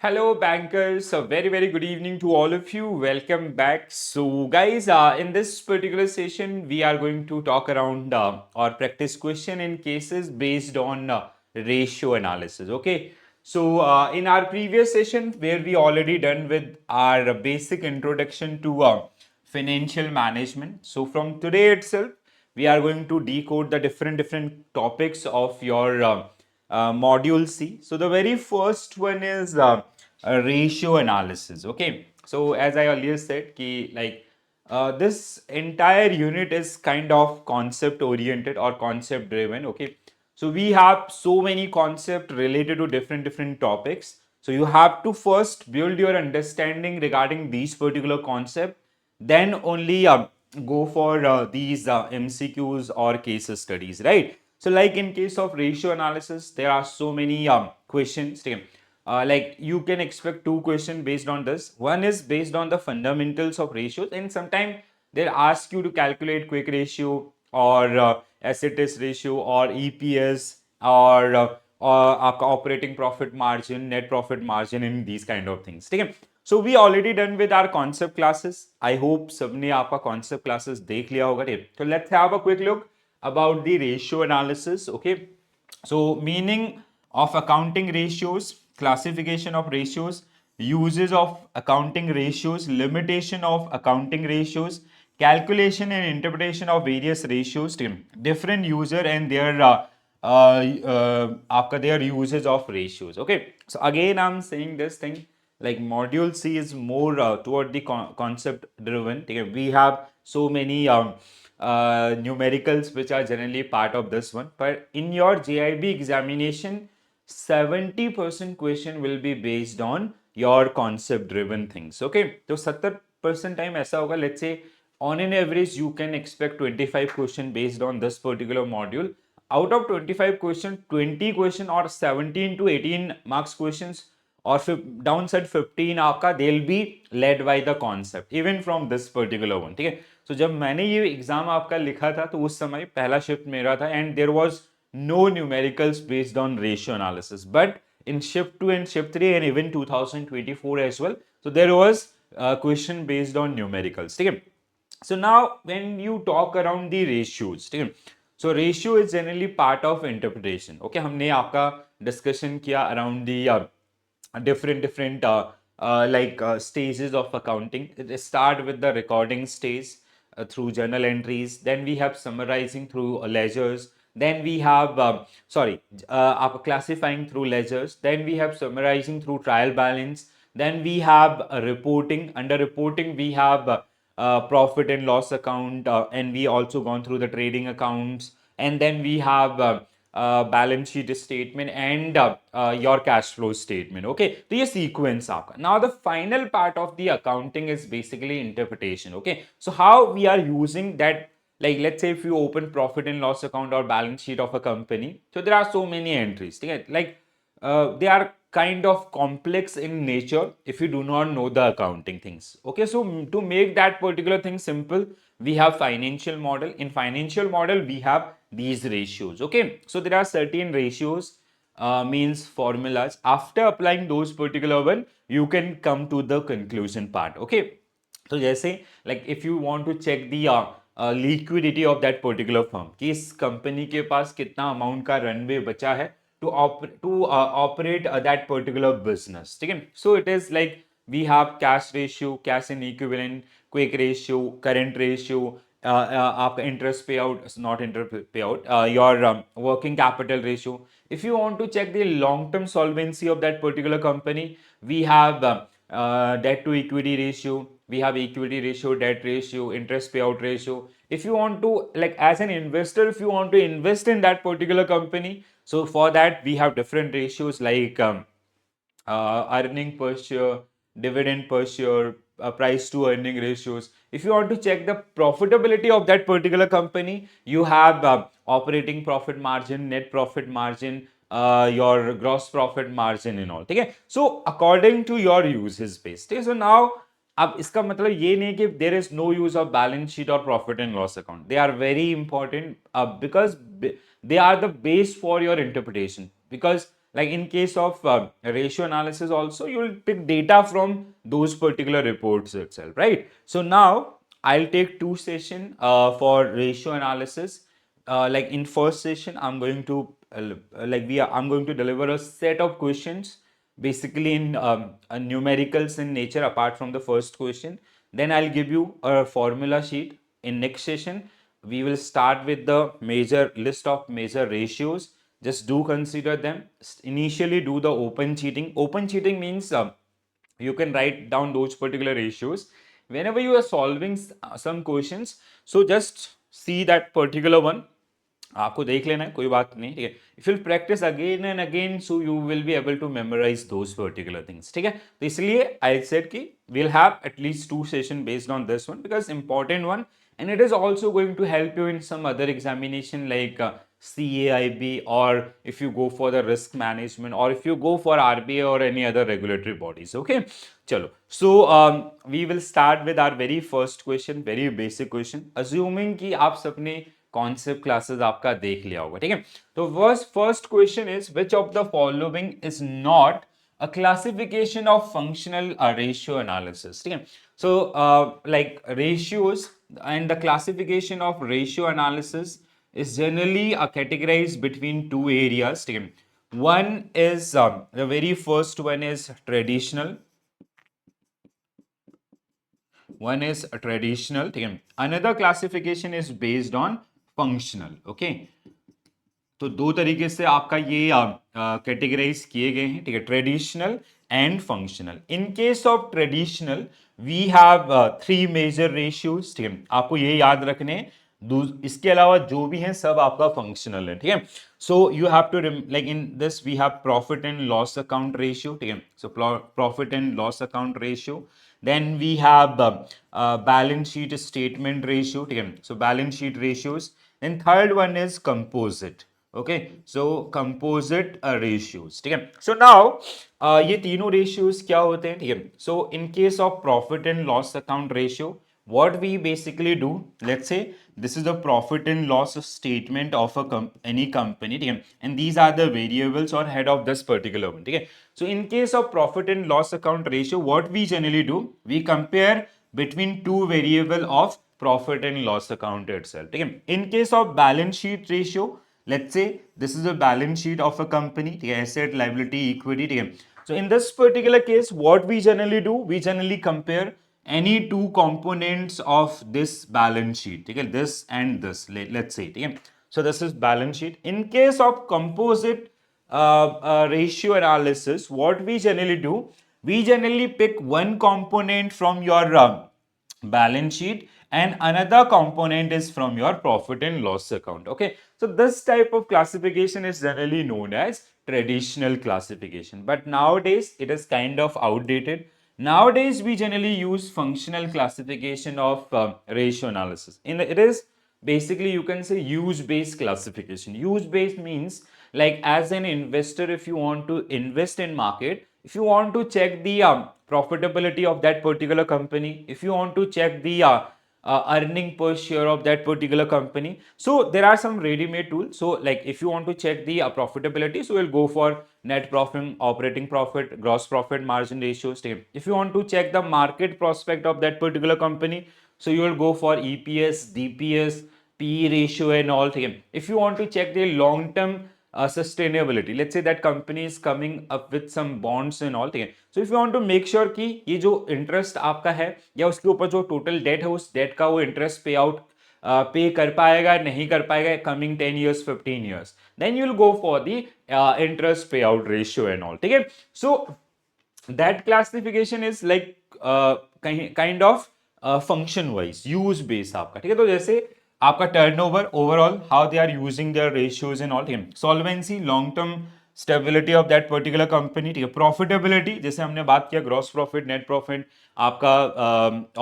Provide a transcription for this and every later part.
Hello, bankers. A very good evening to all of you. Welcome back. So, guys, in this particular session, we are going to talk around or practice question in cases based on ratio analysis. Okay. So, in our previous session, where we already done with our basic introduction to financial management. So, from today itself, we are going to decode the different topics of your module C. So the very first one is ratio analysis. Okay, so as I earlier said, ki, like this entire unit is kind of concept oriented or concept driven. Okay, so we have so many concepts related to different topics. So you have to first build your understanding regarding these particular concept, then only go for these MCQs or case studies, right? So like in case of ratio analysis, there are so many questions. Like you can expect two questions based on this. One is based on the fundamentals of ratios, and sometimes they'll ask you to calculate quick ratio or asset test ratio or EPS or आपका operating profit margin, net profit margin, in these kind of things. ठीक है? So we already done with our concept classes. I hope सबने आपका concept classes देख लिया होगा. So let's have a quick look about the ratio analysis. Okay, so meaning of accounting ratios, classification of ratios, uses of accounting ratios, limitation of accounting ratios, calculation and interpretation of various ratios, different user and their after their uses of ratios. Okay, so again I'm saying this thing, like module C is more toward the concept driven. Okay, we have so many numericals which are generally part of this one, but in your JIB examination 70% question will be based on your concept driven things. Okay, तो 70% time ऐसा होगा, let's say on an average you can expect 25 question based on this particular module. Out of 25 question, 20 question or 17 to 18 marks questions और downside 15 आपका they'll be led by the concept even from this particular one. ठीक है, so जब मैंने ये exam आपका लिखा था तो उस समय पहला शिफ्ट मेरा था and there was no numericals based on ratio analysis, but in shift 2 and shift 3 and even 2024 as well, so there was question based on numericals. ठीक है, so now when you talk around the ratios, ठीक है, so ratio is generally part of interpretation. Okay, हमने आपका discussion किया around the different stages of accounting. It start with the recording stage through journal entries, then we have summarizing through ledgers, then we have classifying through ledgers, then we have summarizing through trial balance, then we have reporting. Under reporting we have profit and loss account, and we also gone through the trading accounts, and then we have balance sheet statement and your cash flow statement. Okay, तो ये sequence आपका. Now the final part of the accounting is basically interpretation. Okay, so how we are using that, like let's say if you open profit and loss account or balance sheet of a company, so there are so many entries, okay? Like they are kind of complex in nature if you do not know the accounting things. Okay, so to make that particular thing simple, we have financial model. In financial model we have these ratios. Okay, so there are certain ratios, means formulas. After applying those particular one, you can come to the conclusion part. Okay, तो जैसे like if you want to check the liquidity of that particular firm, कि इस company के पास कितना amount का runway बचा है to operate that particular business. ठीक है, so it is like we have cash ratio, cash and equivalent, quick ratio, current ratio, आपका interest payout, not interest payout, your working capital ratio. If you want to check the long term solvency of that particular company, we have debt to equity ratio, we have equity ratio, debt ratio, interest payout ratio. If you want to, like as an investor, if you want to invest in that particular company, so for that we have different ratios like earning per share, dividend per share, price to earning ratios. If you want to check the profitability of that particular company, you have operating profit margin, net profit margin, your gross profit margin and all. ठीक है, so according to your uses based. ठीक है, so now अब इसका मतलब ये नहीं कि there is no use of balance sheet or profit and loss account. They are very important because they are the base for your interpretation. Because Like in case of ratio analysis also, you will pick data from those particular reports itself, right? So now I'll take two session for ratio analysis. Like in first session, I'm going to I'm going to deliver a set of questions, basically in numericals in nature, apart from the first question. Then I'll give you a formula sheet. In next session, we will start with the major list of major ratios. Just do consider them. Initially do the open cheating. Open cheating means you can write down those particular ratios whenever you are solving some questions. So just see that particular one, आपको देख लेना है, कोई बात नहीं, ठीक है. If you practise again and again, so you will be able to memorise those particular things, ठीक है. तो इसलिए आई सेड कि we'll have at least two session based on this one because important one, and it is also going to help you in some other examination like CAIB, or if you go for the risk management, or if you go for RBI or any other regulatory bodies. Okay, chalo. So we will start with our very first question, very basic question, assuming कि आप सबने concept classes आपका देख लिया होगा, ठीक है. तो first question is which of the following is not a classification of functional ratio analysis, ठीक है. So like ratios and the classification of ratio analysis is generally categorized between two areas, ठीक है. One is the very first one is traditional. One is traditional, ठीक है. Another classification is based on functional. Okay, तो दो तरीके से आपका ये कैटेगराइज किए गए हैं, ठीक है, traditional and functional. In case of traditional we have three major ratios, ठीक है, आपको ये याद रखने. इसके अलावा जो भी है सब आपका फंक्शनल है, ठीक है. So you have to like in this we have profit and loss account ratio, ठीक है. So profit and loss account ratio. Then we have balance sheet statement ratio, ठीक है. So balance sheet ratios. Then third one is composite. Okay, so composite ratios, ठीक है. So now ये तीनों ratios क्या होते हैं, ठीक है. So in case of profit and loss account ratio, what we basically do, let's say this is the profit and loss statement of any company, ठीक है, and these are the variables or head of this particular one, ठीक है. So in case of profit and loss account ratio, what we generally do, we compare between two variable of profit and loss account itself, ठीक है. In case of balance sheet ratio, let's say this is a balance sheet of a company, ठीक है, asset, liability, equity, ठीक है. So in this particular case, what we generally do, we generally compare any two components of this balance sheet, ठीक है, this and this, let's say, ठीक है. So this is balance sheet. In case of composite ratio analysis, what we generally do, we generally pick one component from your balance sheet and another component is from your profit and loss account. Okay, so this type of classification is generally known as traditional classification, but nowadays it is kind of outdated. Nowadays we generally use functional classification of ratio analysis. It is basically, you can say, use based classification. Use based means like as an investor, if you want to invest in market, if you want to check the profitability of that particular company, if you want to check the earning per share of that particular company, so there are some ready-made tools. So like if you want to check the profitability, so we'll go for net profit, operating profit, gross profit margin ratios. If you want to check the market prospect of that particular company, so you will go for EPS, DPS, PE ratio and all. If you want to check the long term sustainability, let's say that company is coming up with some bonds and all, so if you want to make sure कि ये जो interest आपका है या उसके ऊपर जो total debt है, उस debt का वो interest pay out पे कर पाएगा नहीं कर पाएगा coming 10 years 15 years, then you will go for the interest payout ratio and all, ठीक है. So that classification is like kind of function wise, use based आपका, ठीक है. तो जैसे आपका turnover, overall how they are using their ratios and all, ठीक है. Solvency, long term stability of that particular company, ठीक है. प्रॉफिटेबिलिटी, जैसे हमने बात किया, ग्रॉस प्रॉफिट, नेट प्रॉफिट, आपका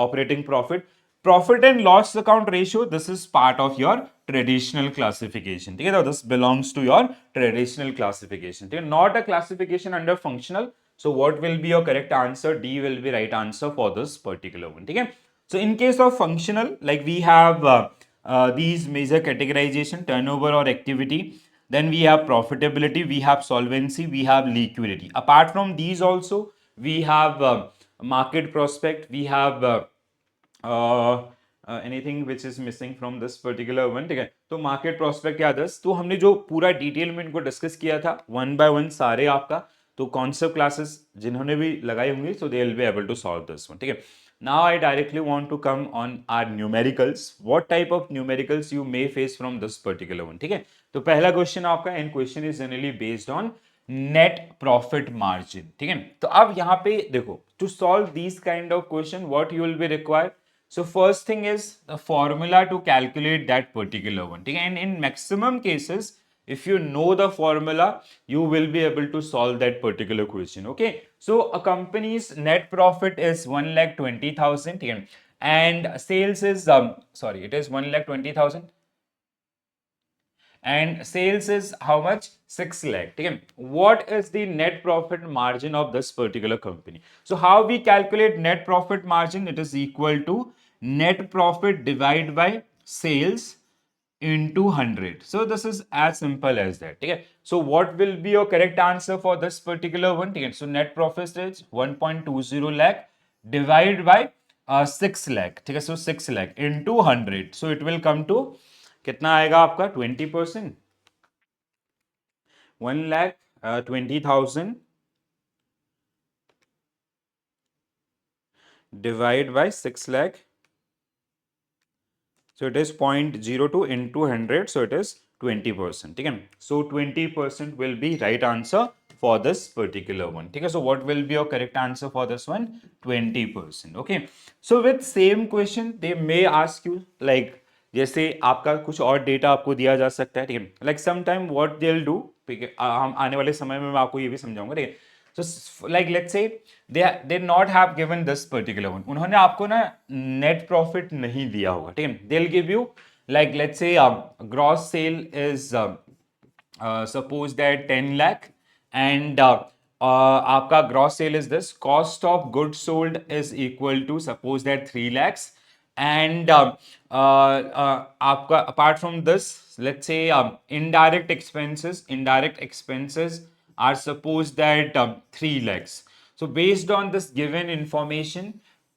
operating profit. Profit and loss account ratio, this is part of your traditional classification, ठीक है. This belongs to your traditional classification, ठीक है, not a classification under functional. So what will be your correct answer? D will be right answer for this particular one, ठीक है. So in case of functional, like we have these major categorization, turnover or activity, then we have profitability, we have solvency, we have liquidity. Apart from these also, we have market prospect, we have anything which is missing from this particular one, ठीक है। तो market prospect या others, तो हमने जो पूरा detail में इनको डिस्कस किया था वन बाय वन सारे आपका, तो कॉन्सेप्ट क्लासेस जिन्होंने भी लगाई होंगी, so they will be able to solve this one, ठीक है। Now I directly want to come on our numericals, what type of numericals you may face from this particular one, ठीक है। तो पहला क्वेश्चन आपका, and question is generally based on net profit margin, ठीक है। तो अब यहाँ पे देखो, to solve this kind of question what you will be required, so first thing is the formula to calculate that particular one, okay? And in maximum cases, if you know the formula, you will be able to solve that particular question, okay? So a company's net profit is 1,20,000, okay? And sales is sorry, it is 1,20,000, and sales is how much? 6 lakh, okay? What is the net profit margin of this particular company? So how we calculate net profit margin? It is equal to net profit divided by sales into 100. So this is as simple as that, okay? So what will be your correct answer for this particular one, okay? So net profit is 1.20 lakh divided by 6 lakh, okay? So 6 lakh into 100, so it will come to कितना आएगा आपका? 20%, 1,20,000 divide by 6 lakh, so it is 0.02 into 100, so it is 20%, ठीक है। So 20% will be right answer for this particular one, ठीक है। So what will be your correct answer for this one? 20%, okay। So with same question they may ask you like, जैसे आपका कुछ और data आपको दिया जा सकता है, ठीक है। Like some time what they will do, ठीक है, हम आने वाले समय में मैं आपको ये भी समझाऊंगा, ठीक है। So like let's say they not have given this particular one, उन्होंने आपको ना नेट प्रॉफिट नहीं दिया होगा, ठीक है। they'll give you like let's say gross sale is suppose that 10 lakh, and आपका gross sale is this, cost of goods sold is equal to suppose that 3 lakhs, and आपका apart from this let's say indirect expenses are suppose that 3 lakhs. So based on this given information,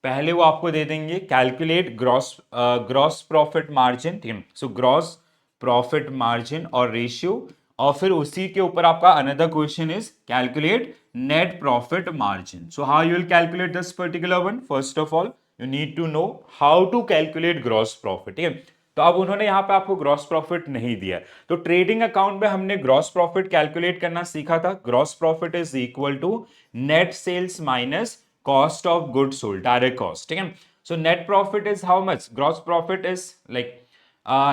पहले वो आपको दे देंगे calculate gross profit margin, ठीक है। So gross profit margin और ratio, और फिर उसी के ऊपर आपका another question is calculate net profit margin. So how you will calculate this particular one? First of all you need to know how to calculate gross profit, ठीक है। तो अब उन्होंने यहाँ पे आपको ग्रॉस प्रॉफिट नहीं दिया, तो ट्रेडिंग अकाउंट में हमने ग्रॉस प्रॉफिट कैलकुलेट करना सीखा था। Gross profit is equal to net sales minus cost of good sold, direct cost, ठीक है। So net profit is how much? Gross profit is like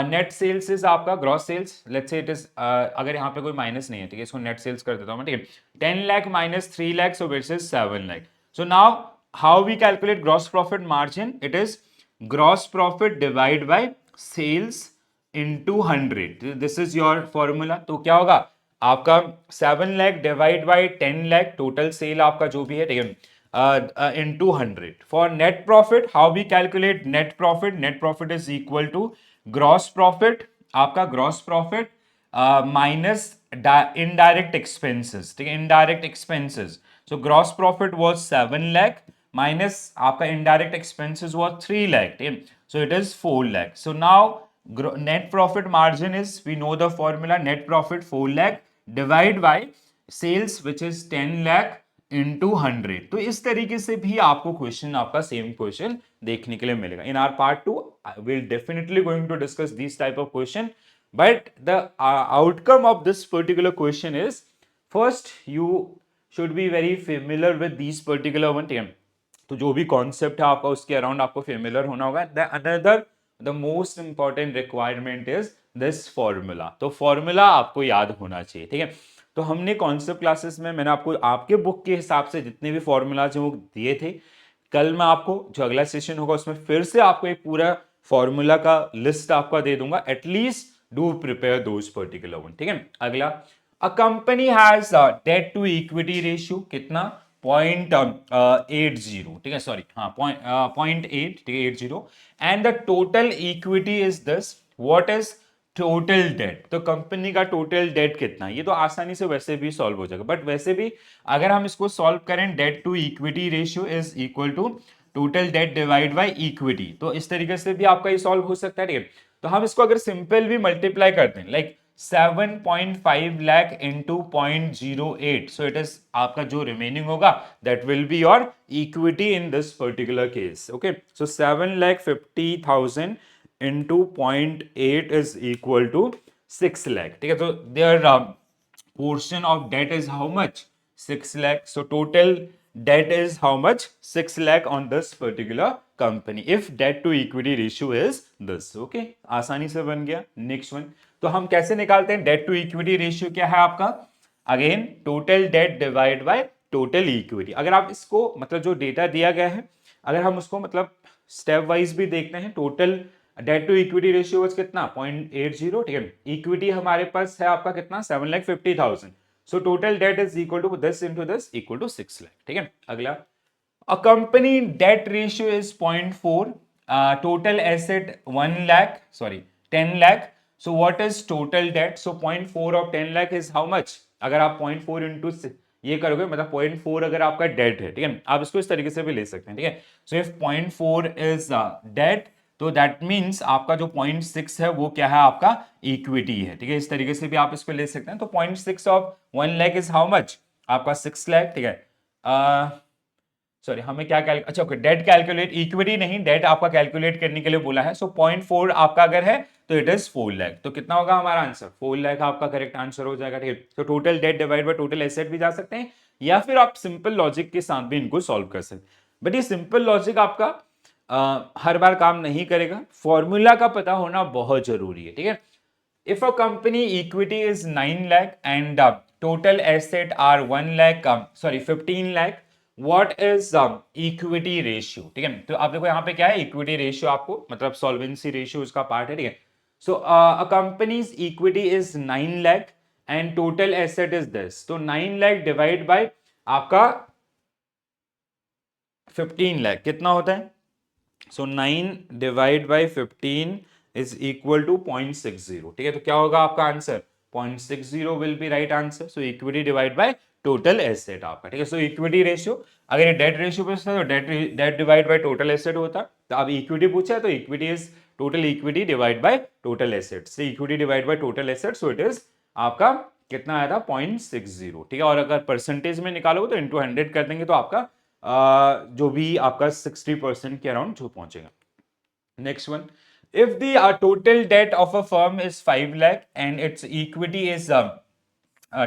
net sales is आपका gross sales, let's say it is अगर यहाँ पे कोई minus नहीं है, ठीक है, इसको नेट सेल्स कर देता हूँ मैं, ठीक है। 10 lakh minus 3 lakh, so which is 7 lakh. So now how we calculate gross profit margin? It is gross profit divide by sales into 100, this is your formula. तो क्या होगा आपका? 7 lakh divide by 10 lakh, total sale आपका जो भी है, ठीक है, into 100. For net profit, how we calculate net profit? Net profit is equal to gross profit, आपका gross profit minus indirect expenses, ठीक है, indirect expenses. So gross profit was 7 lakh minus आपका indirect expenses was 3 lakh, ठीक है, so it is 4 lakh. So now net profit margin is, we know the formula, net profit 4 lakh divide by sales which is 10 lakh into 100. तो इस तरीके से भी आपको question, आपका सेम क्वेश्चन देखने के लिए मिलेगा। In our part 2 we'll definitely going to discuss these type of question, but the outcome of this particular question is, first you should be very familiar with these particular one, ठीक है। तो जो भी concept है आपका उसके around आपको familiar होना होगा। The most important requirement is this formula, तो फॉर्मूला आपको याद होना चाहिए, ठीक है। तो हमने कॉन्सेप्ट क्लासेस में मैंने आपको आपके बुक के हिसाब से जितने भी फॉर्मूलाज हैं वो दिए थे। कल मैं आपको जो अगला सेशन होगा उसमें फिर से आपको एक पूरा फॉर्मूला का लिस्ट आपका दे दूंगा। At least do prepare those particular one, ठीक है। अगला, a company has debt to equity ratio कितना? 0.80, ठीक है, सॉरी, हाँ 0.8, ठीक है, 80, and the total equity is this, what is total date, तो कंपनी का टोटल डेट कितना है, ये तो आसानी से वैसे भी सॉल्व हो जाएगा, बट वैसे भी अगर हम इसको सॉल्व करें, debt to equity ratio is equal to total debt divide by equity, तो इस तरीके से भी आपका ये सॉल्व हो सकता है, ठीक है। तो हम इसको अगर सिंपल भी मल्टीप्लाई करते हैं, like 7.5 lakh into 0.08, so it is आपका जो रिमेनिंग होगा that will be your equity in this particular case, okay. So 7,50,000 into 0.8 is equal to 6 lakh, ठीक है। तो their portion of debt is how much? 6 lakh. So total debt is how much? 6 lakh on this particular company if debt to equity ratio is this, okay। आसानी से बन गया। Next one, तो हम कैसे निकालते हैं डेट टू इक्विटी रेशियो, क्या है आपका, again total debt divide by total equity. अगर आप इसको मतलब जो डेटा दिया गया है, अगर हम उसको मतलब स्टेप वाइज भी देखते हैं, total debt to equity ratio कितना 0.80, ठीक है। इक्विटी हमारे पास है आपका कितना 7,50,000, so total debt is equal to this into this equal to 6 lakh, ठीक है। अगला, a company debt ratio is 0.4, total asset 1 lakh, sorry 10 lakh, so what is total debt, so 0.4 of 10 lakh is how much, अगर आप 0.4 इंटू ये करोगे मतलब 0.4 अगर आपका डेट है, ठीक है, आप इसको इस तरीके से भी ले सकते हैं, ठीक है। सो इफ 0.4 इज डेट, तो दैट मीन्स आपका जो 0.6 है वो क्या है, आपका इक्विटी है, ठीक है। इस तरीके से भी आप इसको ले सकते हैं। तो 0.6 of 1 lakh is how much, आपका 6 लाख, ठीक है। सॉरी हमें क्या अच्छा ओके, डेट कैलकुलेट, इक्विटी नहीं डेट आपका कैलकुलेट करने के लिए बोला है। सो 0.4 आपका अगर है तो इट इज 4 लाख, तो कितना होगा हमारा आंसर, 4 लाख आपका करेक्ट आंसर हो जाएगा, ठीक है। तो total debt divide by total asset भी जा सकते हैं, या फिर आप सिंपल लॉजिक के साथ भी इनको सॉल्व कर सकते हैं, बट ये सिंपल लॉजिक आपका हर बार काम नहीं करेगा, फॉर्मूला का पता होना बहुत जरूरी है, ठीक है। If a company equity is 9 lakh and total asset are 1 lakh, sorry 15 lakh, what is equity ratio, ठीक है। तो आप देखो यहाँ पे क्या है, इक्विटी रेशियो आपको मतलब सॉल्वेंसी रेशियो उसका पार्ट है, ठीक है। So a company's equity is 9 lakh and total asset is this, तो 9 लाख डिवाइड बाय आपका 15 लाख कितना होता है, so 9 divide by 15 is equal to 0.60, ठीक है। तो क्या होगा आपका answer, 0.60 will be right answer. So equity divide by total asset आपका, ठीक है। सो इक्विटी रेशियो, अगर ये डेट रेशियो पे तो debt divide by total asset होता, तो अब इक्विटी पूछा है तो equity is total equity divide by total asset, से equity divide by total asset, so it is आपका कितना आया था 0.60, ठीक है। और अगर परसेंटेज में निकालोगे तो इंटू 100 कर देंगे तो आपका जो भी आपका 60% के अराउंड जो पहुंचेगा। Next one, if the total debt of a firm is 5 lakh and its equity is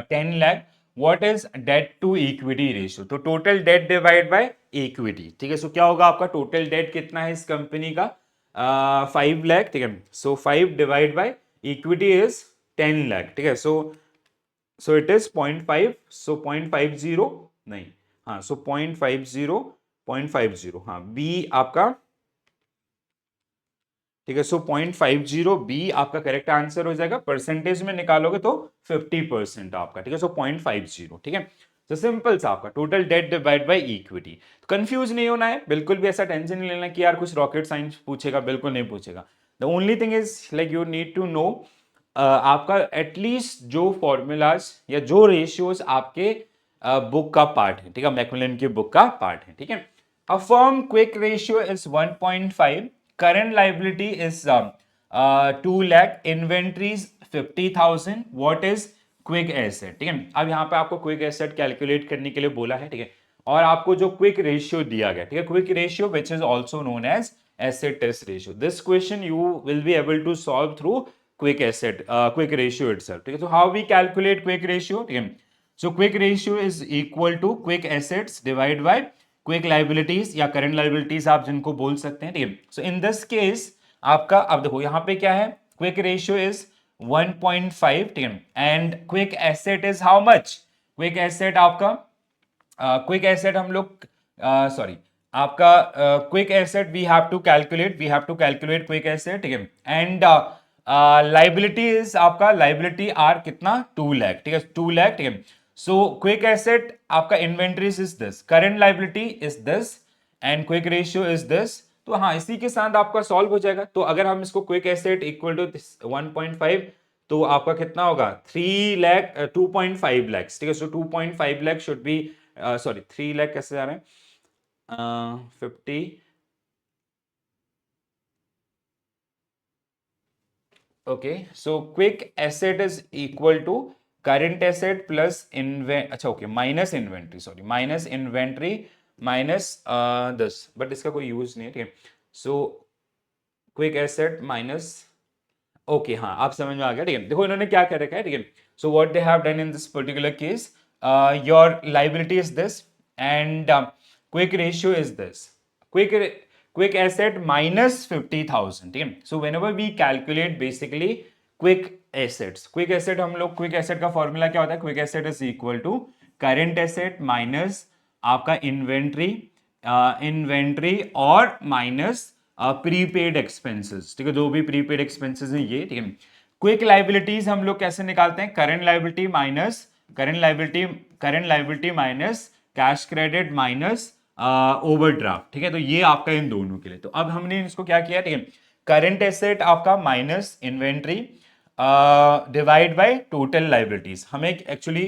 10 lakh, what is debt to equity ratio, तो total debt divide by equity, ठीक है। सो क्या होगा आपका टोटल डेट कितना है इस कंपनी का 5 लाख, ठीक है। सो 5 divide by equity is 10 lakh, ठीक है। सो इट इज 0.5, सो 0.50 नहीं, हाँ, सो 0.50 हाँ, बी आपका, ठीक है। सो 0.50 बी आपका करेक्ट आंसर हो जाएगा, परसेंटेज में निकालोगे तो 50% आपका, ठीक है। सो 0.50, ठीक है। तो सिंपल सा आपका total debt divide by equity. तो कंफ्यूज नहीं होना है, बिल्कुल भी ऐसा टेंशन नहीं लेना कि यार कुछ रॉकेट साइंस पूछेगा, बिल्कुल नहीं पूछेगा। The only thing is like you need to know आपका एटलीस्ट जो फॉर्मूलाज या जो रेशियोज आपके बुक का पार्ट है, ठीक है, मैकमिलन की बुक का पार्ट है, ठीक है। A firm quick ratio is 1.5, current liability is 2 lakh, inventories 50,000, what is quick asset, ठीक है। अब यहाँ पे आपको क्विक एसेट कैलकुलेट करने के लिए बोला है, ठीक है, और आपको जो क्विक रेशियो दिया गया, ठीक है, quick ratio which is also known as asset test ratio, this question you will be able to solve through quick asset quick ratio itself, ठीक है। तो how we calculate quick ratio, ठीक है। So quick ratio is equal to quick assets divide by quick liabilities या current liabilities आप जिनको बोल सकते हैं, ठीक है। सो इन दिस केस आपका, अब देखो यहाँ पे क्या है, क्विक रेशियो इज 1.5, ठीक है, and quick asset is how much, quick asset आपका क्विक एसेट हम लोग सॉरी आपका quick asset we have to calculate quick asset, ठीक है। एंड लाइबिलिटी इज आपका, लाइबिलिटी आर कितना 2 लाख, ठीक है, 2 लाख, ठीक है। सो क्विक एसेट आपका inventories is this, current liability is this, and quick ratio is this, तो हाँ, इसी के साथ आपका सॉल्व हो जाएगा। तो अगर हम इसको क्विक एसेट इक्वल टू 1.5, तो आपका कितना होगा 3 लाख 2.5 लाख, ठीक है। So 2.5 lakh should be, sorry 3 lakh कैसे जा रहे हैं 50, okay. So quick asset is equal to current asset plus अच्छा okay, minus inventory, sorry minus inventory minus 10, but इसका कोई यूज नहीं है, ठीक है। So quick asset minus, okay हाँ, आप समझ में आ गया, ठीक है। देखो इन्होंने क्या कर रखा है, ठीक है। So what they have done in this particular case, your liability is this and quick ratio is this, quick quick asset minus 50,000, ठीक है। सो whenever we calculate basically quick assets, quick asset हम लोग, क्विक एसेट का formula क्या होता है, quick asset is equal to current asset minus आपका इन्वेंट्री, इन्वेंट्री और माइनस प्रीपेड एक्सपेंसेस, ठीक है। जो भी प्रीपेड एक्सपेंसेस है ये, ठीक है। क्विक लाइबिलिटीज हम लोग कैसे निकालते हैं, current liability minus current liability minus cash credit minus overdraft, ठीक है। तो ये आपका इन दोनों के लिए, तो अब हमने इसको क्या किया, ठीक है। करंट एसेट आपका minus inventory divide by total liabilities, हमें एक्चुअली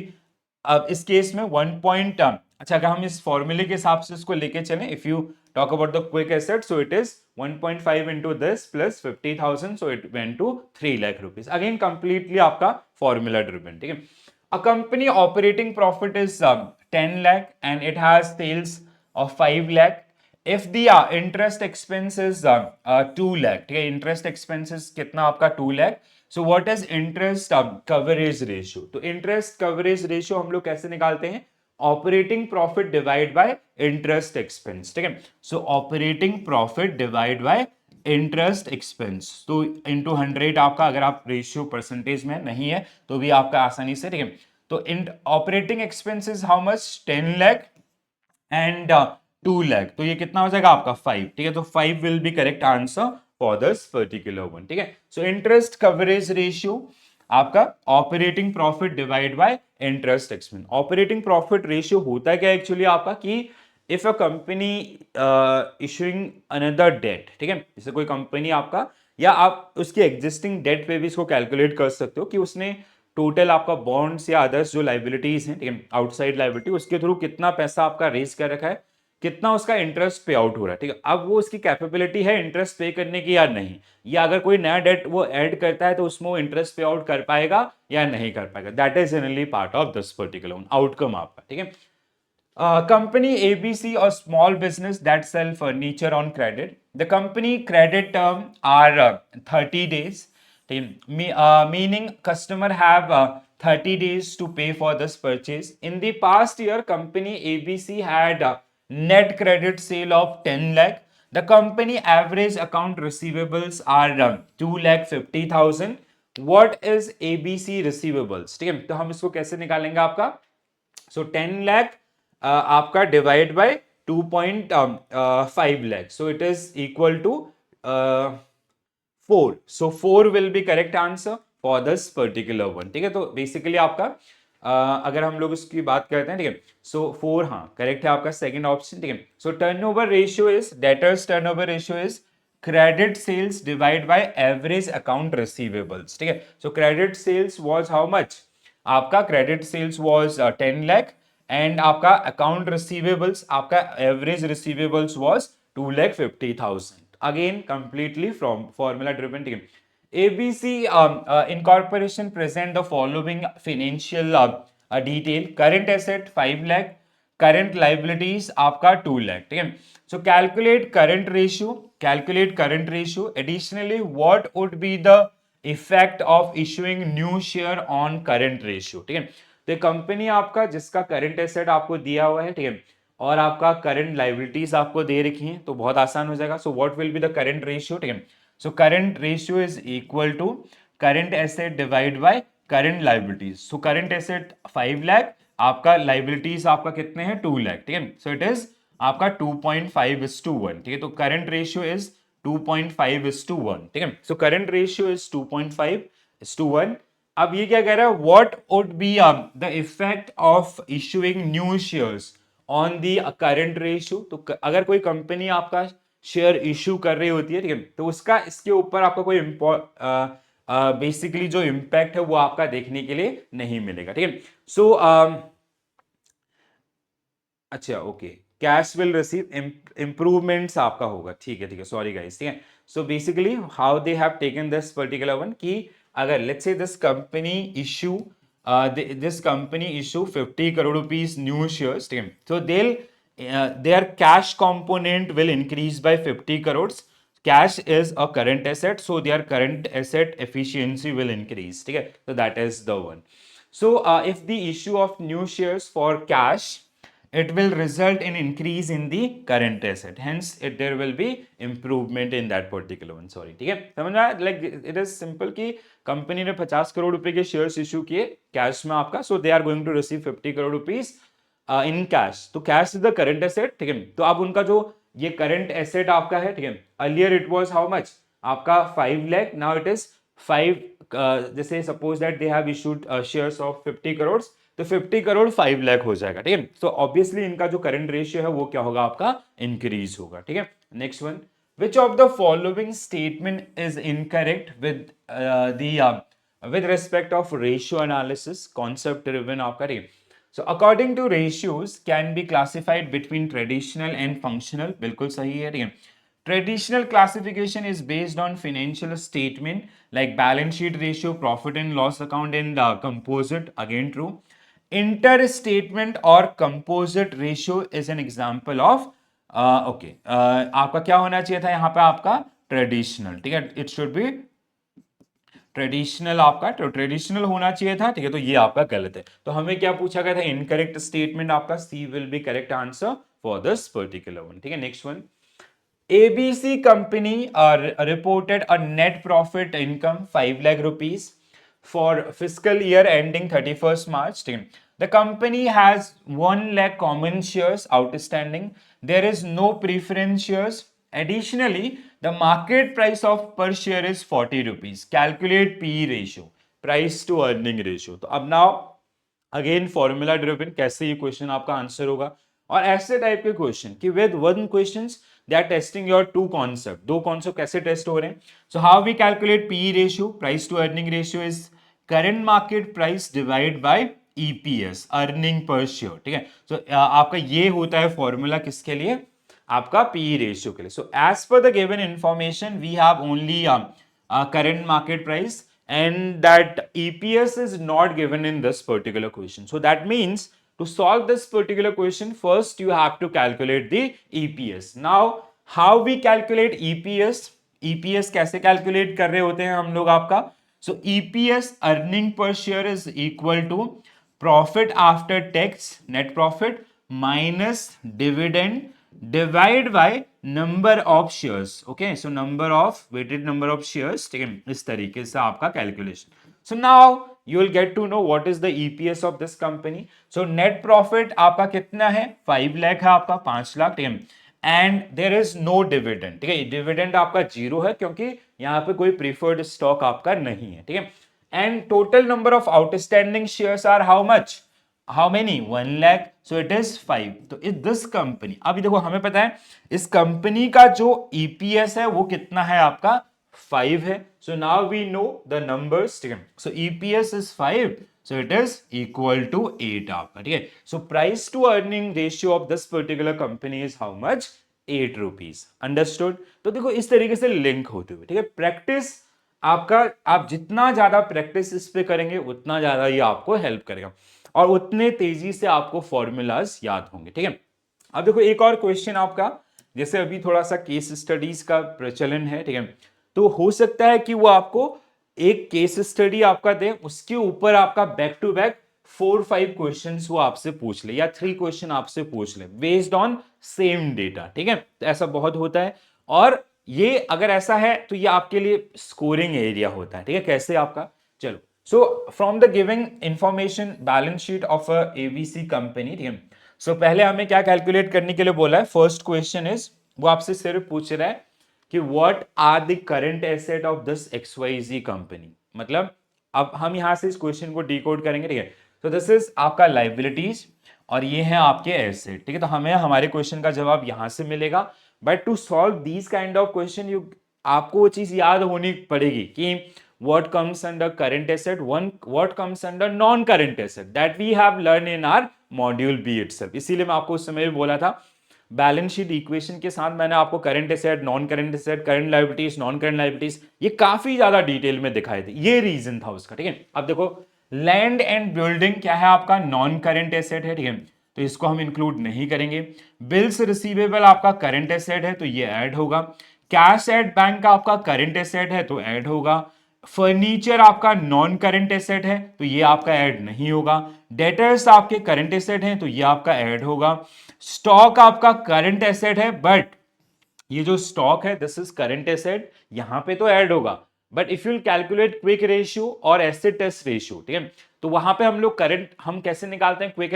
अब इस केस में 1 अच्छा, अगर हम इस फॉर्मूले के हिसाब से इसको लेके चलें, if you talk about the quick asset, so it is 1.5 into this plus 50,000, so it went to 3 lakh rupees, again completely आपका formula driven, ठीक है। A company operating profit is 10 lakh and it has sales of 5 lakh, if the interest expense is 2 lakh, ठीक है। interest expenses कितना आपका 2 lakh, so what is interest coverage ratio, तो interest coverage ratio हम लोग कैसे निकालते हैं, operating profit divide by interest expense, ठीक है। सो operating profit divide by interest expense, तो इंटू 100 आपका, अगर आप रेशियो परसेंटेज में नहीं है तो भी आपका आसानी से, ठीक है। तो in operating expenses how much 10 lakh and 2 lakh, तो ये कितना हो जाएगा आपका 5, ठीक है। तो 5 will be correct answer for this particular one, ठीक है। सो इंटरेस्ट कवरेज रेशियो आपका operating profit divide by interest expense, operating profit ratio होता है क्या एक्चुअली आपका, कि if a company issuing another debt, ठीक है। जैसे कोई कंपनी आपका, या आप उसके एग्जिस्टिंग डेट पे भी इसको कैलकुलेट कर सकते हो कि उसने टोटल आपका बॉन्ड्स या अदर्स जो लाइबिलिटीज हैं, ठीक है, आउटसाइड लाइबिलिटी, उसके थ्रू कितना पैसा आपका रेज कर रखा है, कितना उसका इंटरेस्ट पे आउट हो रहा है, ठीक है। अब वो उसकी कैपेबिलिटी है इंटरेस्ट पे करने की या नहीं, या अगर कोई नया डेट वो ऐड करता है तो उसमें वो इंटरेस्ट पे आउट कर पाएगा या नहीं कर पाएगा, that is generally part of this particular outcome आपका, ठीक है। Company ABC, a small business that sell furniture on credit. The company credit term are 30 days, meaning customer have 30 days to pay for this purchase. In the past year, company ABC had net credit sale of 10 lakh. The company average account receivables are 2 lakh 50,000. What is ABC receivables? ठीक है, तो हम इसको कैसे निकालेंगे आपका, सो 10 लाख आपका divide by 2.5 lakh, so it is equal to 4, so 4 will be correct answer for this particular one, ठीक है। तो बेसिकली आपका अगर हम लोग इसकी बात करते हैं, ठीक है, सो 4 हाँ करेक्ट है आपका सेकंड ऑप्शन, ठीक है। So turnover ratio is, debtors turnover ratio is credit sales divide by average account receivables, ठीक है। So credit sales was how much, आपका credit sales was 10 lakh and आपका अकाउंट रिसीवेबल्स, आपका average receivables was 2,50,000, again completely from formula driven, ठीक है। ABC Incorporation present the following financial detail. Current asset 5 lakh, current liabilities आपका 2 lakh, ठीक है। So calculate current ratio, calculate current ratio. Additionally, what would be the effect of issuing new share on current ratio, ठीक है। तो company आपका जिसका current asset आपको दिया हुआ है, ठीक है, और आपका करंट लाइबिलिटीज आपको दे रखी हैं, तो बहुत आसान हो जाएगा। So what will be the current ratio, ठीक है। So current ratio is equal to current asset divide by current liabilities. So current asset 5 lakh, आपका लाइबिलिटीज आपका कितने हैं 2 लाख, ठीक है। सो इट इज आपका 2.5:1, ठीक है। तो करंट रेशियो इज 2.5:1, ठीक है। So current ratio is 2.5:1। अब ये क्या कह रहा है, what would be the effect of issuing new shares on the current ratio. तो अगर कोई कंपनी आपका शेयर इशू कर रही होती है, ठीक है, तो उसका इसके ऊपर आपका कोई बेसिकली जो इम्पैक्ट है वो आपका देखने के लिए नहीं मिलेगा, ठीक है। सो अच्छा okay, cash will receive improvements आपका होगा, ठीक है, ठीक है, सॉरी गाइस, ठीक है। So basically how they have taken this particular one कि अगर let's say this company issue this company issue 50 crore rupees new shares, ठीक है, so they'll their cash component will increase by 50 crores. Cash is a current asset, so their current asset efficiency will increase, ठीक है, so that is the one. So if the issue of new shares for cash, it will result in increase in the current asset, hence there will be improvement in that particular one, sorry, ठीक है, समझ में आया? Like it is simple कि company ने 50 करोड़ रुपए के shares issue किए कैश में आपका, so they are going to receive 50 crore rupees in cash, तो cash is the current asset, ठीक है, तो अब उनका जो ये करंट एसेट आपका है, ठीक है, earlier it was how much आपका 5 लाख, नाउ इट इज 5, जैसे suppose that they have issued shares of 50 crore, तो 50 करोड़ 5 लाख हो जाएगा, ठीक है, सो ऑब्वियसली इनका जो करंट रेशियो है वो क्या होगा आपका इंक्रीज होगा, ठीक है। Next one, which of the following statement is incorrect with respect of ratio analysis concept driven आपका, ठीक है, so according to ratios can be classified between traditional and functional, बिल्कुल सही है, ठीक है। Traditional classification is based on financial statement like balance sheet ratio, profit and loss account, and composite, again true. Inter statement or composite ratio is an example of okay, आपका क्या होना चाहिए था यहाँ पे आपका ट्रेडिशनल, ठीक है, इट शुड बी ट्रेडिशनल, आपका तो ट्रेडिशनल होना चाहिए था, ठीक है, तो ये आपका गलत है, तो हमें क्या पूछा गया था, इनकरेक्ट स्टेटमेंट, आपका C will be correct answer for this particular one, ठीक है। Next one, ABC company reported a net profit income 5 lakh rupees for fiscal year ending 31st March. The company has 1 lakh common shares outstanding. There is no preference shares. Additionally, the market price of per share is 40 rupees. Calculate PE ratio, price to earning ratio. तो अब now again formula driven कैसे ये question आपका answer होगा, और ऐसे type के question कि with one questions they are testing your two concept, दो कॉन्सेप्ट कैसे टेस्ट हो रहे हैं। So how we calculate PE ratio, price to earning ratio is current market price divide by EPS, earning per share, ठीक है, सो आपका ये होता है फॉर्मूला किसके लिए, आपका पीई रेशियो के लिए। So as per the given information we have only current market price, and that EPS is not given in this particular question. So that means to solve this particular question, first you have to calculate the EPS. Now how we calculate EPS? EPS कैसे calculate कर रहे होते हैं हम लोग आपका? So EPS, earning per share, is equal to profit after tax, net profit, minus dividend, divide by number of shares, okay, so number of weighted number of shares, ठीक है, इस तरीके से आपका calculation. So now you will get to know what is the EPS of this company. So net profit आपका कितना है, 5 लाख है आपका, 5 लाख, ठीक है, and there is no dividend, ठीक है, डिविडेंड आपका 0 है क्योंकि यहाँ पे कोई प्रीफर्ड स्टॉक आपका नहीं है, ठीक है, and total number of outstanding shares are how much, how many, 1 lakh, so it is 5। तो इस दिस कंपनी, अभी देखो हमें पता है इस कंपनी का जो ईपीएस है वो कितना है आपका 5 है, so now we know the numbers, ठीक है, so EPS is 5, so it is equal to 8 आपका, ठीक है, so price to earning ratio of this particular company is how much, 8 rupees, understood. तो देखो इस तरीके से लिंक होते हुए, ठीक है, प्रैक्टिस आपका, आप जितना ज्यादा प्रैक्टिस इस पे करेंगे उतना ज्यादा ये आपको हेल्प करेगा और उतने तेजी से आपको फॉर्मूलाज याद होंगे, ठीक है। अब देखो एक और क्वेश्चन आपका, जैसे अभी थोड़ा सा केस स्टडीज का प्रचलन है, ठीक है, तो हो सकता है कि वो आपको एक केस स्टडी आपका दे, उसके ऊपर आपका बैक टू बैक 4-5 क्वेश्चंस वो आपसे पूछ ले या 3 क्वेश्चन आपसे पूछ ले बेस्ड ऑन सेम डेटा, ठीक है, तो ऐसा बहुत होता है, और ये अगर ऐसा है तो ये आपके लिए स्कोरिंग एरिया होता है, ठीक है, कैसे आपका, चलो, so from the giving information balance sheet of a ABC company, ठीक है, सो पहले हमें क्या कैलकुलेट करने के लिए बोला है, फर्स्ट क्वेश्चन इज, वो आपसे सिर्फ पूछ रहा है कि what are the current asset of this XYZ company, मतलब अब हम यहां से इस क्वेश्चन को डिकोड करेंगे, ठीक है, तो दिस इज आपका लाइबिलिटीज और ये है आपके एसेट, ठीक है, तो हमें हमारे क्वेश्चन का जवाब यहां से मिलेगा but to solve these kind of question you आपको वो चीज याद होनी पड़ेगी कि what comes under current asset, what comes under non current asset, that we have learned in our module B itself. इसीलिए मैं आपको उस समय भी बोला था बैलेंस शीट इक्वेशन के साथ मैंने आपको current asset, non current asset, current liabilities, non current liabilities ये काफी ज्यादा डिटेल में दिखाए थे, ये रीजन था उसका, ठीक है। अब देखो लैंड एंड बिल्डिंग क्या है आपका नॉन करंट एसेट है, ठीक है, तो इसको हम इंक्लूड नहीं करेंगे। बिल्स रिसीवेबल आपका करंट एसेट है तो ये ऐड होगा। कैश एट बैंक का आपका करंट एसेट है तो ऐड होगा। फर्नीचर आपका नॉन करंट एसेट है तो ये आपका ऐड नहीं होगा। डेटर्स आपके करंट एसेट हैं तो ये आपका ऐड होगा। स्टॉक आपका करंट एसेट है बट ये जो स्टॉक है दिस इज करंट एसेट, यहां पे तो ऐड होगा। But if you calculate quick ratio और एसेट टेस्ट रेशियो, ठीक है, तो वहां पे हम लोग करंट हम कैसे निकालते हैं quick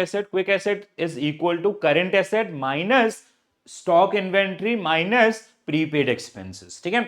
asset is equal to current asset minus stock inventory minus prepaid expenses, ठीक है।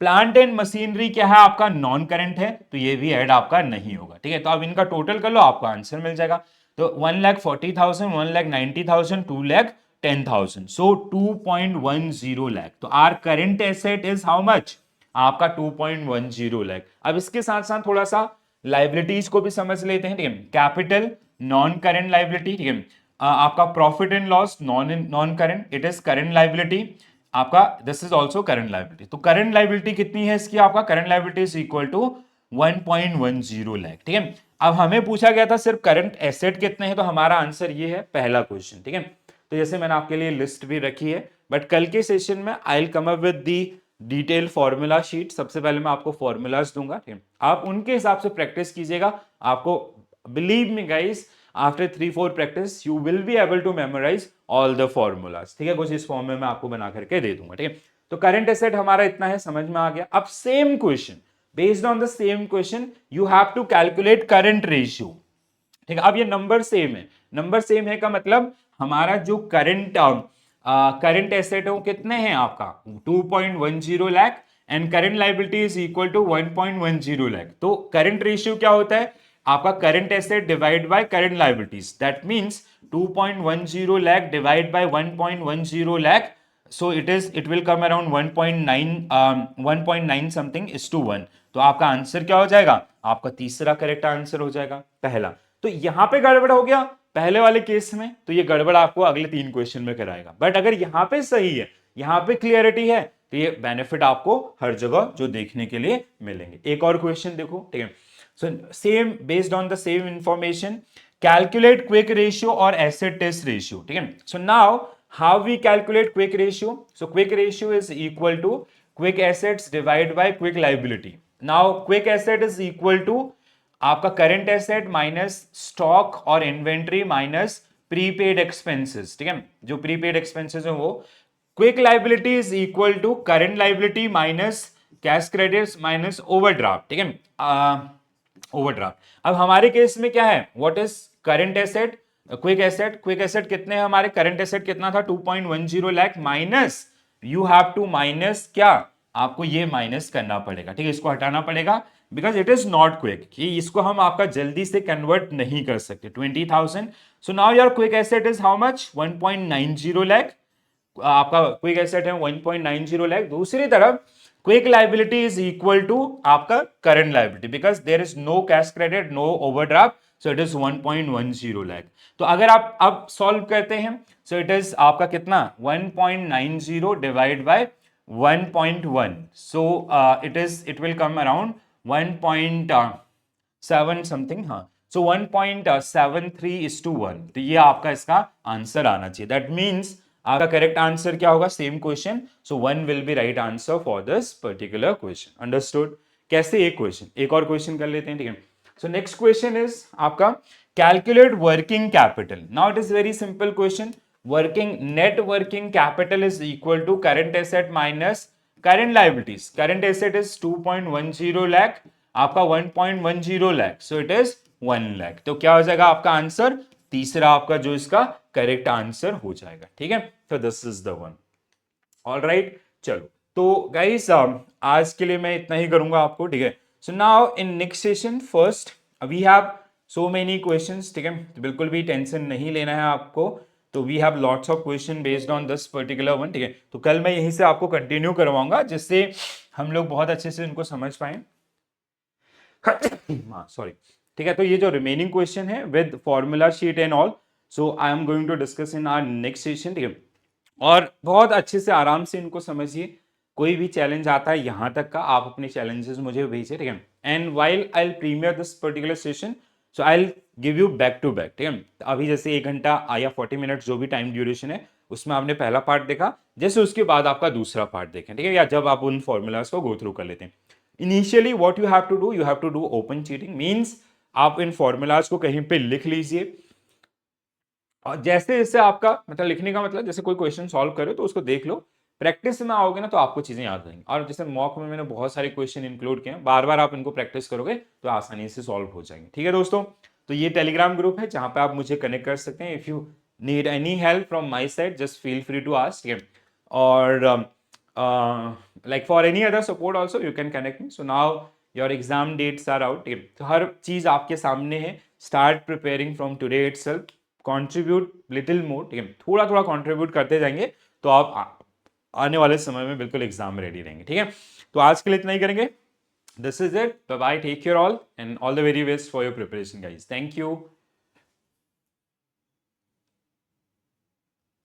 प्लांट एंड मशीनरी क्या है आपका नॉन करंट है तो ये भी ऐड आपका नहीं होगा, ठीक है। तो अब इनका टोटल कर लो आपको आंसर मिल जाएगा। तो 1,40,000, 1,90,000, 2,10,000, सो 2.10 लाख। तो our current asset is how much आपका 2.10 लाख। अब इसके साथ साथ थोड़ा सा लाइबिलिटीज को भी समझ लेते हैं, ठीक है। कैपिटल नॉन करंट लाइबिलिटी, ठीक है। आपका profit and loss non current, it is current liability आपका, this is also current liability. तो करंट लाइबिलिटी कितनी है इसकी, आपका current liability is equal to 1.10 lakh, ठीक है। अब हमें पूछा गया था सिर्फ करंट एसेट कितने हैं, तो हमारा आंसर ये है पहला क्वेश्चन, ठीक है। तो जैसे मैंने आपके लिए लिस्ट भी रखी है, बट कल के सेशन में I will come up with the detail formula sheet. सबसे पहले मैं आपको फॉर्मूलाज दूंगा, ठीक है, आप उनके हिसाब से प्रैक्टिस कीजिएगा। आपको believe me guys after 3-4 practice you will be able to memorise all the formulas, ठीक है। कुछ इस फॉर्म में मैं आपको बना करके दे दूंगा, ठीक है। तो करंट एसेट हमारा इतना है, समझ में आ गया। अब same question, based on the same question you have to calculate current ratio, ठीक है। अब ये नंबर सेम है, नंबर सेम है का मतलब हमारा जो करंट एसेट है वो कितने हैं आपका 2.10 lakh and current liability is equal to 1.10 lakh. तो करंट रेशियो क्या होता है आपका current asset divide by current liabilities, that means 2.10 lakh divide by 1.10 lakh, so it will come around 1.9 something is to 1। तो आपका आंसर क्या हो जाएगा, आपका तीसरा करेक्ट आंसर हो जाएगा पहला। तो यहां पे गड़बड़ हो गया पहले वाले केस में, तो ये गड़बड़ आपको अगले 3 क्वेश्चन में कराएगा। बट अगर यहां पे सही है, यहां पे क्लियरिटी है, तो ये बेनिफिट आपको हर जगह जो देखने के लिए मिलेंगे। एक और क्वेश्चन देखो, ठीक है। So same based on the same information, calculate quick ratio or asset test ratio, ठीक है। So now how we calculate quick ratio? So quick ratio is equal to quick assets divided by quick liability. Now quick asset is equal to आपका current asset minus stock और inventory minus prepaid expenses, ठीक है। जो prepaid expenses है वो। Quick liability is equal to current liability minus cash credits minus overdraft, ठीक है। Overdraft. अब हमारे केस में क्या है, what is current asset, quick asset. Quick asset कितने हैं हमारे, करंट एसेट कितना था 2.10 lakh minus you have to minus क्या, आपको ये माइनस करना पड़ेगा, ठीक है, इसको हटाना पड़ेगा because it is not quick, कि इसको हम आपका जल्दी से कन्वर्ट नहीं कर सकते 20,000। So now your quick asset is how much 1.90 lakh, आपका क्विक एसेट है 1.90 लाख। दूसरी तरफ quick liability is equal to आपका current liability because there is no cash credit no overdraft, so it is 1.10 lakh. तो अगर आप अब सॉल्व करते हैं सो इट इज आपका कितना 1.90 divide by 1.1, so it will come around 1.7 something, हाँ, सो 1.73:1। तो ये आपका इसका आंसर आना चाहिए। दैट मीन्स आपका करेक्ट आंसर क्या होगा, same question, so 1 will be right answer for this particular question. Understood. कैसे एक क्वेश्चन, एक और क्वेश्चन कर लेते हैं, ठीक है। सो नेक्स्ट क्वेश्चन इज आपका calculate working capital. Now it is very simple question. Working net working capital is equal to current asset minus current liabilities. Current asset is 2.10 lakh, आपका 1.10 lakh, so it is 1 lakh. तो क्या हो जाएगा आपका answer, तीसरा आपका जो इसका करेक्ट आंसर हो जाएगा, ठीक है। तो this is the one. Alright, चलो तो गाइस आज के लिए मैं इतना ही करूंगा आपको, ठीक है। So now in next session first we have so many questions, ठीक है, तो बिल्कुल भी टेंशन नहीं लेना है आपको। तो we have lots of question based on this particular one, ठीक है। तो कल मैं यहीं से आपको कंटिन्यू करवाऊंगा जिससे हम लोग बहुत अच्छे से इनको समझ पाए। हाँ सॉरी, ठीक है। तो ये जो रिमेनिंग क्वेश्चन है with formula sheet and all, so I am going to discuss in our next session, ठीक है। और बहुत अच्छे से आराम से इनको समझिए। कोई भी चैलेंज आता है यहाँ तक का, आप अपने चैलेंजेस मुझे भेजिए, ठीक है। And while I premiere this particular session, so I give you back to back, ठीक है। अभी जैसे 1 घंटा या 40 मिनट जो भी टाइम ड्यूरेशन है, उसमें आपने पहला पार्ट देखा, जैसे उसके बाद आपका दूसरा पार्ट देखें, ठीक है, या जब आप उन फॉर्मूलाज को गो थ्रू कर लेते हैं। Initially what you have to do open cheating means आप इन फॉर्मूलाज को कहीं पे लिख लीजिए, और जैसे जैसे आपका मतलब लिखने का मतलब जैसे कोई क्वेश्चन सॉल्व करो तो उसको देख लो, प्रैक्टिस में आओगे ना तो आपको चीजें याद रहेंगी। और जैसे मॉक में मैंने बहुत सारे क्वेश्चन इंक्लूड किए हैं, बार बार आप इनको प्रैक्टिस करोगे तो आसानी से सॉल्व हो जाएंगे, ठीक है दोस्तों। तो ये टेलीग्राम ग्रुप है जहां पे आप मुझे कनेक्ट कर सकते हैं। If you need any help from my side just feel free to ask, ठीक है। और like for any other support also you can connect me. So now your exam dates are out, ठीक है। तो हर चीज आपके सामने है, start preparing from today itself, contribute little more, ठीक है, थोड़ा थोड़ा कंट्रीब्यूट करते जाएंगे तो आप आने वाले समय में बिल्कुल एग्जाम में रेडी रहेंगे, ठीक है। तो आज के लिए इतना ही करेंगे। This is it, bye bye, take care all and all the very best for your preparation guys, thank you.